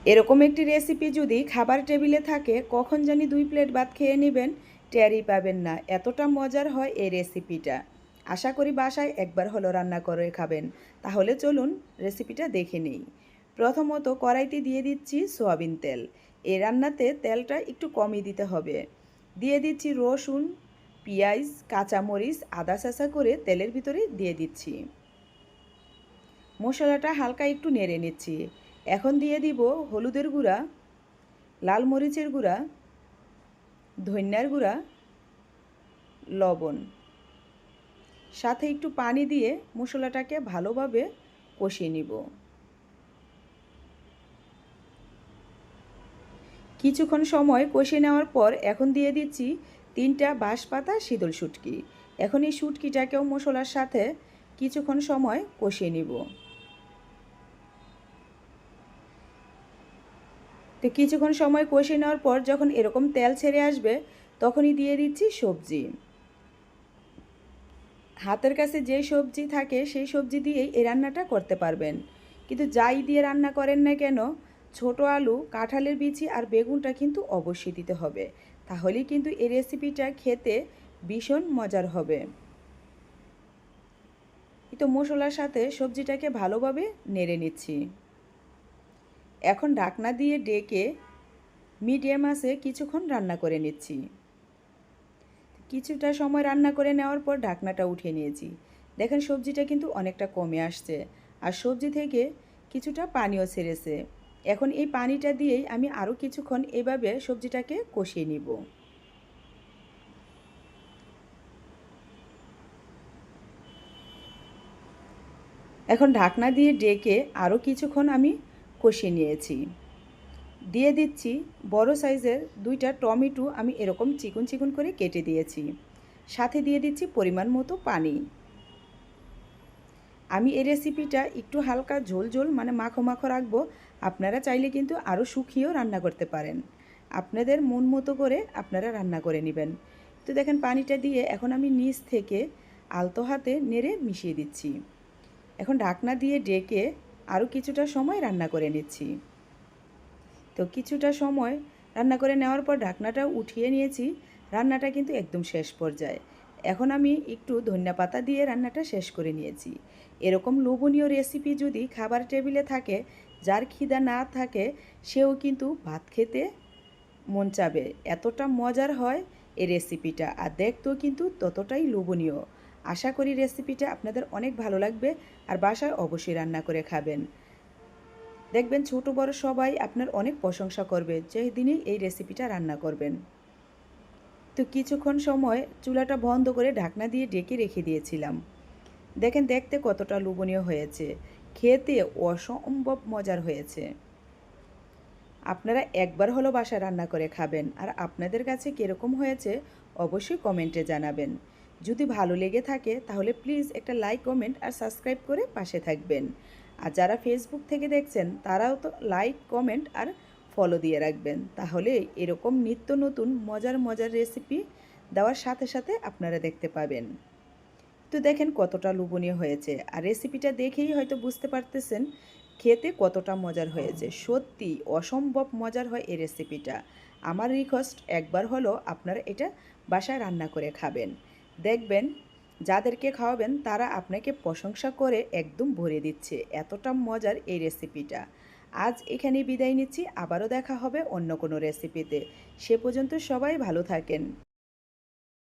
এরকম একটি রেসিপি যদি খাবার টেবিলে থাকে কখন জানি 2 প্লেট ভাত খেয়ে নেবেন, টেরই পাবেন না, এতটা মজার হয় এই রেসিপিটা। আশা করি বাসায় একবার হলো রান্না করে খাবেন। তাহলে চলুন রেসিপিটা দেখে নিই। প্রথমত কড়াইতে দিয়ে দিচ্ছি সয়াবিন তেল। এই রান্নাতে তেলটা একটু কমই দিতে হবে। দিয়ে দিচ্ছি রসুন, পেঁয়াজ, কাঁচামরিচ, আদা চেঁচা করে তেলের ভিতরে দিয়ে দিচ্ছি। মশলাটা হালকা একটু নেড়ে নিচ্ছি। এখন দিয়ে দিব হলুদের গুঁড়া, লাল মরিচের গুঁড়া, ধনিয়ার গুঁড়া, লবণ, সাথে একটু পানি দিয়ে মশলাটাকে ভালোভাবে কষিয়ে নিব। কিছুক্ষণ সময় কষিয়ে নেওয়ার পর এখন দিয়ে দিচ্ছি 3টা বাঁশপাতা শীতল শুটকি। এখন এই শুটকিটাকেও মশলার সাথে কিছুক্ষণ সময় কষিয়ে নিব। তো কিছুক্ষণ সময় কষিয়ে নেওয়ার পর যখন এরকম তেল ছেড়ে আসবে তখনই দিয়ে দিচ্ছি সবজি। হাতের কাছে যে সবজি থাকে সেই সবজি দিয়েই এই রান্নাটা করতে পারবেন। কিন্তু যাই দিয়ে রান্না করেন না কেন, ছোট আলু, কাঁঠালের বিচি আর বেগুনটা কিন্তু অবশ্যই দিতে হবে। তাহলেই কিন্তু এই রেসিপিটা খেতে ভীষণ মজার হবে। তো মশলার সাথে সবজিটাকে ভালোভাবে নেড়ে নিচ্ছি। এখন ঢাকনা দিয়ে ডেকে মিডিয়াম আঁচে কিছুক্ষণ রান্না করে নিচ্ছি। কিছুটা সময় রান্না করে নেওয়ার পর ঢাকনাটা উঠিয়ে নিয়েছি। দেখেন সবজিটা কিন্তু অনেকটা কমে আসছে আর সবজি থেকে কিছুটা পানিও ছেড়েছে। এখন এই পানিটা দিয়েই আমি আরও কিছুক্ষণ এভাবে সবজিটাকে কষিয়ে নিব। এখন ঢাকনা দিয়ে ডেকে আরও কিছুক্ষণ আমি কষিয়ে নিয়েছি। দিয়ে দিচ্ছি বড় সাইজের 2টা টমেটো, আমি এরকম চিকন চিকন করে কেটে দিয়েছি। সাথে দিয়ে দিচ্ছি পরিমাণ মতো পানি। আমি এই রেসিপিটা একটু হালকা ঝোল ঝোল মানে মাখো মাখো রাখবো। আপনারা চাইলে কিন্তু আরও শুকিয়েও রান্না করতে পারেন। আপনাদের মন মতো করে আপনারা রান্না করে নেবেন। তো দেখেন পানিটা দিয়ে এখন আমি নিচ থেকে আলতো হাতে নেড়ে মিশিয়ে দিচ্ছি। এখন ঢাকনা দিয়ে ডেকে আরও কিছুটা সময় রান্না করে নিচ্ছি। তো কিছুটা সময় রান্না করে নেওয়ার পর ঢাকনাটা উঠিয়ে নিয়েছি। রান্নাটা কিন্তু একদম শেষ পর্যায়ে। এখন আমি একটু ধনিয়া পাতা দিয়ে রান্নাটা শেষ করে নিয়েছি। এরকম লোভনীয় রেসিপি যদি খাবার টেবিলে থাকে, যার খিদা না থাকে সেও কিন্তু ভাত খেতে মন চাবে। এতটা মজার হয় এই রেসিপিটা, আর দেখতেও কিন্তু ততটাই লোভনীয়। আশা করি রেসিপিটা আপনাদের অনেক ভালো লাগবে আর বাসায় অবশ্যই রান্না করে খাবেন। দেখবেন ছোট বড় সবাই আপনার অনেক প্রশংসা করবে যেদিনই এই রেসিপিটা রান্না করবেন। তো কিছুক্ষণ সময় চুলাটা বন্ধ করে ঢাকনা দিয়ে ঢেকে রেখে দিয়েছিলাম। দেখেন দেখতে কতটা লোভনীয় হয়েছে, খেতে অসম্ভব মজার হয়েছে। আপনারা একবার হলো বাসায় রান্না করে খাবেন আর আপনাদের কাছে কীরকম হয়েছে অবশ্যই কমেন্টে জানাবেন। যদি ভালো লেগে থাকে তাহলে প্লিজ একটা লাইক, কমেন্ট আর সাবস্ক্রাইব করে পাশে থাকবেন। আর যারা ফেসবুক থেকে দেখছেন তারাও তো লাইক, কমেন্ট আর ফলো দিয়ে রাখবেন। তাহলে এরকম নিত্য নতুন মজার মজার রেসিপি দেওয়ার সাথে সাথে আপনারা দেখতে পাবেন। তো দেখেন কতটা লোভনীয় হয়েছে আর রেসিপিটা দেখেই হয়তো বুঝতে পারতেছেন খেতে কতটা মজার হয়েছে। সত্যি অসম্ভব মজার হয় এই রেসিপিটা। আমার রিকোয়েস্ট একবার হলো আপনারা এটা বাসায় রান্না করে খাবেন। দেখবেন যাদেরকে খাওয়াবেন তারা আপনাকে প্রশংসা করে একদম ভরে দিচ্ছে, এতটা মজার এই রেসিপিটা। আজ এখানেই বিদায় নিচ্ছি, আবারও দেখা হবে অন্য কোনো রেসিপিতে। সে পর্যন্ত সবাই ভালো থাকেন।